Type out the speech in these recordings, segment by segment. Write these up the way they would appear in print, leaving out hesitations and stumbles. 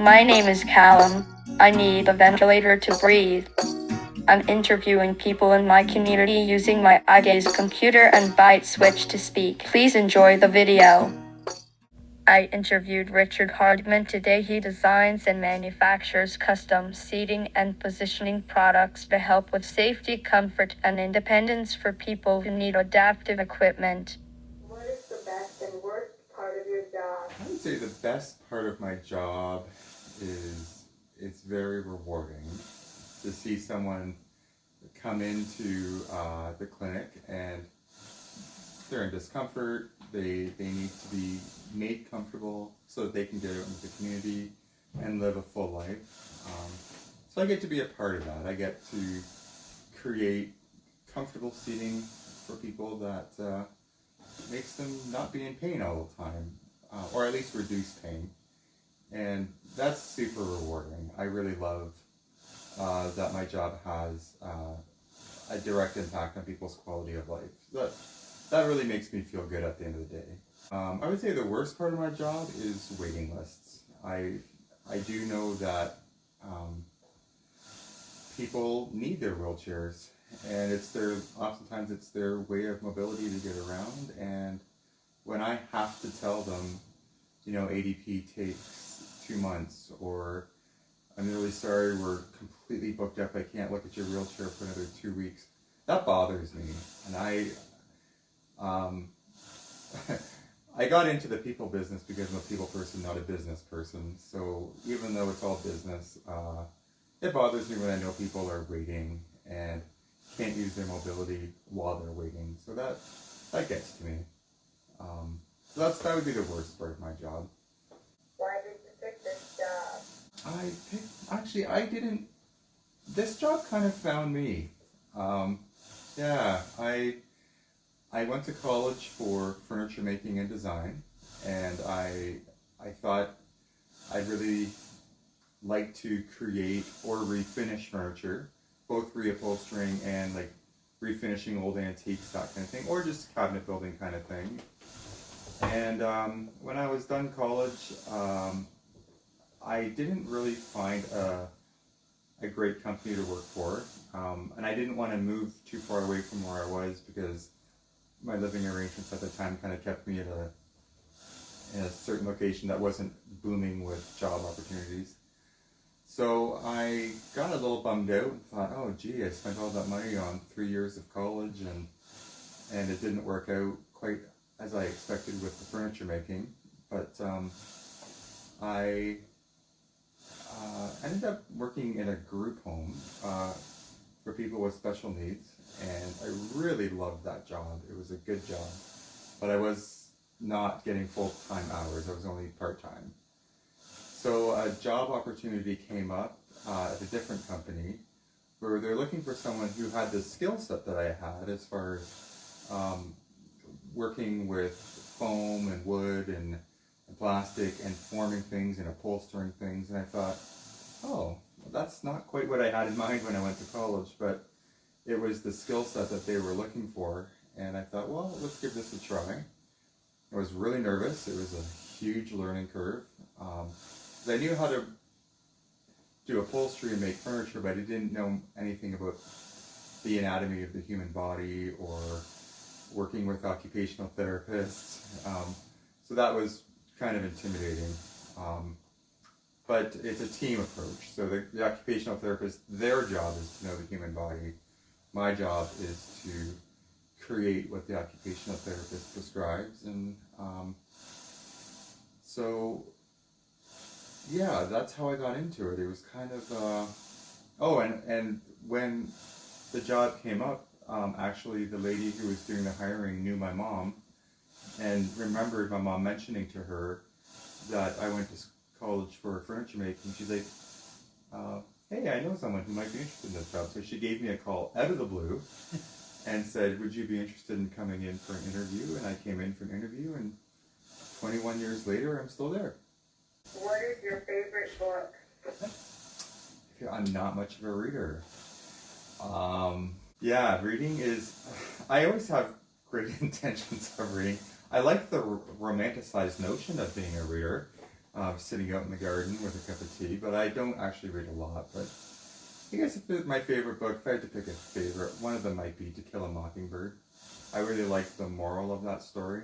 my name is Callum. I need a ventilator to breathe. I'm interviewing people in my community using my eye gaze computer and byte switch to speak. Please enjoy the video. I interviewed Richard Hardman today. He designs and manufactures custom seating and positioning products to help with safety, comfort, and independence for people who need adaptive equipment. What is the best and worst part of your job? I would say the best part of my job is it's very rewarding to see someone come into the clinic and they're in discomfort. They need to be made comfortable so that they can get out into the community and live a full life. So I get to be a part of that. I get to create comfortable seating for people that makes them not be in pain all the time, or at least reduce pain. And that's super rewarding. I really love that my job has a direct impact on people's quality of life. That really makes me feel good at the end of the day. I would say the worst part of my job is waiting lists. I do know that people need their wheelchairs, and oftentimes it's their way of mobility to get around. And when I have to tell them, ADP takes 2 months, or I'm really sorry, we're completely booked up, I can't look at your wheelchair for another 2 weeks, that bothers me. And I got into the people business because I'm a people person, not a business person. So even though it's all business, it bothers me when I know people are waiting and can't use their mobility while they're waiting. So that gets to me. So that would be the worst part of my job. Why did you pick this job? I didn't. This job kind of found me. I went to college for furniture making and design, and I thought I'd really like to create or refinish furniture, both reupholstering and like refinishing old antiques, that kind of thing, or just cabinet building kind of thing. And when I was done college, I didn't really find a great company to work for, and I didn't want to move too far away from where I was because my living arrangements at the time kind of kept me in a certain location that wasn't booming with job opportunities. So I got a little bummed out and thought, oh gee, I spent all that money on 3 years of college and it didn't work out quite as I expected with the furniture making. But I ended up working in a group home for people with special needs, and I really loved that job. It was a good job, but I was not getting full-time hours. I was only part-time. So a job opportunity came up at a different company where they're looking for someone who had the skill set that I had as far as working with foam and wood and plastic and forming things and upholstering things. And I thought, oh, well, that's not quite what I had in mind when I went to college, but it was the skill set that they were looking for. And I thought, well, let's give this a try. I was really nervous. It was a huge learning curve. I knew how to do upholstery and make furniture, but I didn't know anything about the anatomy of the human body or working with occupational therapists. So that was kind of intimidating. But it's a team approach. So the occupational therapist, their job is to know the human body. My job is to create what the occupational therapist prescribes. And so, yeah, that's how I got into it. It was kind of, and when the job came up, actually the lady who was doing the hiring knew my mom and remembered my mom mentioning to her that I went to college for furniture making. She's like, hey, I know someone who might be interested in this job. So she gave me a call out of the blue and said, would you be interested in coming in for an interview? And I came in for an interview, and 21 years later, I'm still there. What is your favorite book? I'm not much of a reader. Yeah, reading is, I always have great intentions of reading. I like the romanticized notion of being a reader. sitting out in the garden with a cup of tea. But I don't actually read a lot. But I guess if my favorite book, if I had to pick a favorite, one of them might be To Kill a Mockingbird. I really liked the moral of that story,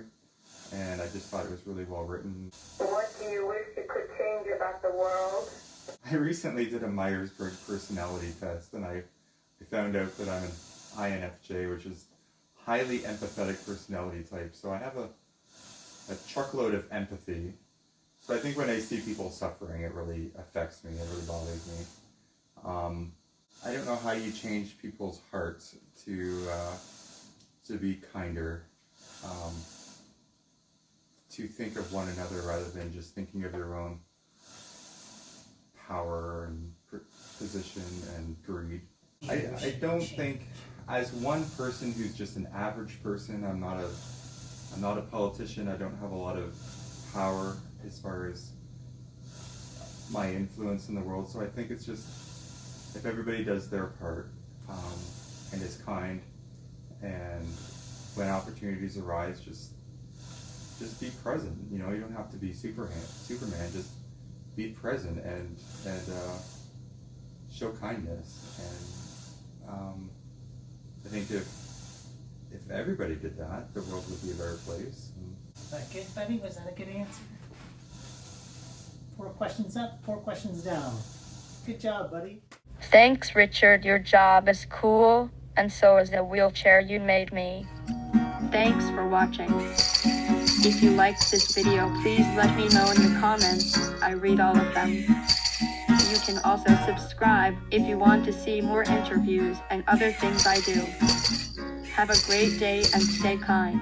and I just thought it was really well written. What do you wish you could change about the world? I recently did a Myers-Briggs personality test, and I found out that I'm an INFJ, which is highly empathetic personality type. So I have a truckload of empathy. So I think when I see people suffering, it really affects me. It really bothers me. I don't know how you change people's hearts to be kinder, to think of one another rather than just thinking of their own power and position and greed. I don't think, as one person who's just an average person, I'm not a politician. I don't have a lot of power as far as my influence in the world. So I think it's just, if everybody does their part and is kind, and when opportunities arise, just be present. You know, you don't have to be Superman. Just be present and show kindness. And I think if everybody did that, the world would be a better place. Is that good, buddy? Was that a good answer? 4 questions up, 4 questions down. Good job, buddy. Thanks, Richard. Your job is cool, and so is the wheelchair you made me. Thanks for watching. If you liked this video, please let me know in the comments. I read all of them. You can also subscribe if you want to see more interviews and other things I do. Have a great day and stay kind.